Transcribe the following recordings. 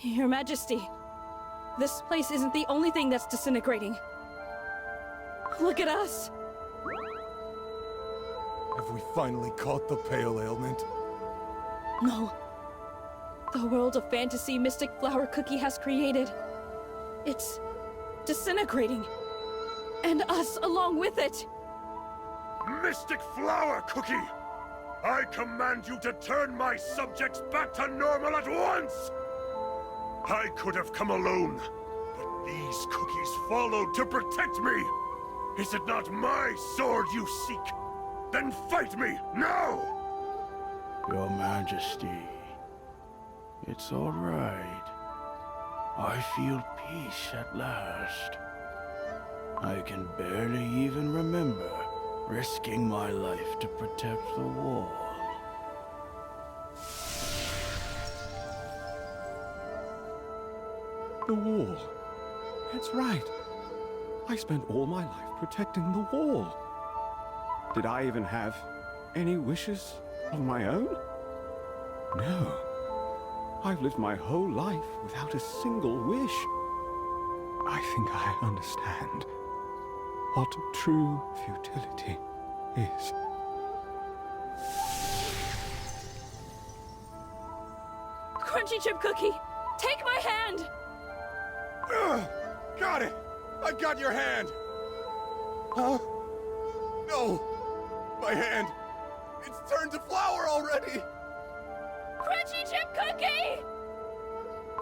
Your Majesty, this place isn't the only thing that's disintegrating. Look at us! Have we finally caught the pale ailment? No. The world of fantasy Mystic Flower Cookie has created. It's disintegrating. And us along with it. Mystic Flower Cookie! I command you to turn my subjects back to normal at once! I could have come alone, but these cookies followed to protect me! Is it not my sword you seek? Then fight me, now! Your Majesty, it's all right. I feel peace at last. I can barely even remember risking my life to protect the wall. The wall. That's right. I spent all my life protecting the wall. Did I even have any wishes of my own? No. I've lived my whole life without a single wish. I think I understand what true futility is. Crunchy Chip Cookie, take my hand! Got it! I've got your hand! Huh? No! My hand! It's turned to flour already! Crunchy Chip Cookie!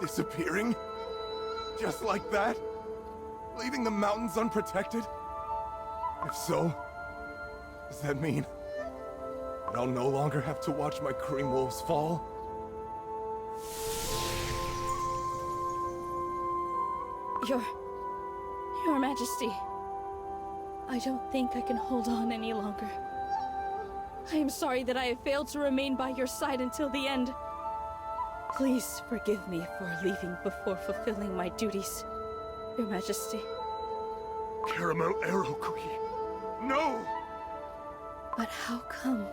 Disappearing? Just like that? Leaving the mountains unprotected? If so, does that mean that I'll no longer have to watch my cream wolves fall? Your Majesty, I don't think I can hold on any longer. I am sorry that I have failed to remain by your side until the end. Please forgive me for leaving before fulfilling my duties, Your Majesty. Caramel Arrow Cookie, no! But how come?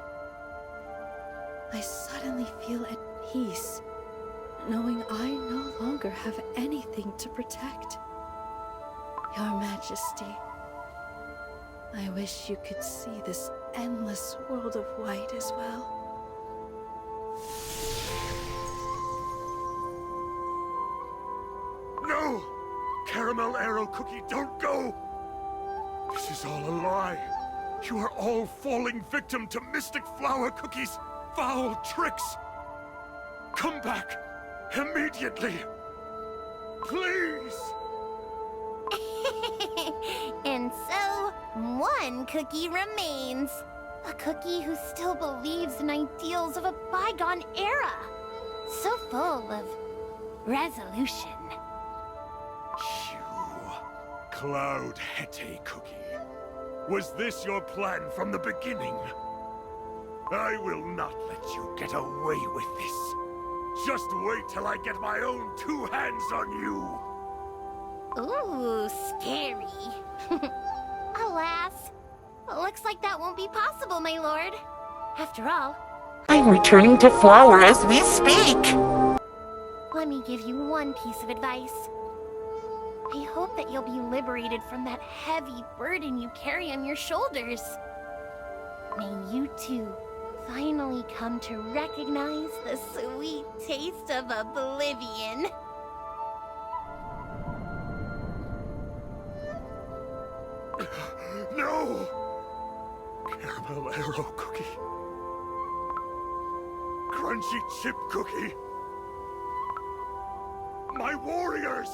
I suddenly feel at peace, knowing I no longer have anything to protect. Your Majesty, I wish you could see this endless world of white as well. No! Caramel Arrow Cookie, don't go! This is all a lie. You are all falling victim to Mystic Flower Cookie's foul tricks. Come back immediately. Please! And so, one cookie remains. A cookie who still believes in ideals of a bygone era. So full of resolution. You, Cloud Hete Cookie. Was this your plan from the beginning? I will not let you get away with this. Just wait till I get my own two hands on you. Ooh, scary. Alas, looks like that won't be possible, my lord. After all, I'm returning to flower as we speak. let me give you one piece of advice. I hope that you'll be liberated from that heavy burden you carry on your shoulders. May you too finally come to recognize the sweet taste of oblivion. No! Caramel Arrow Cookie. Crunchy Chip Cookie. My warriors!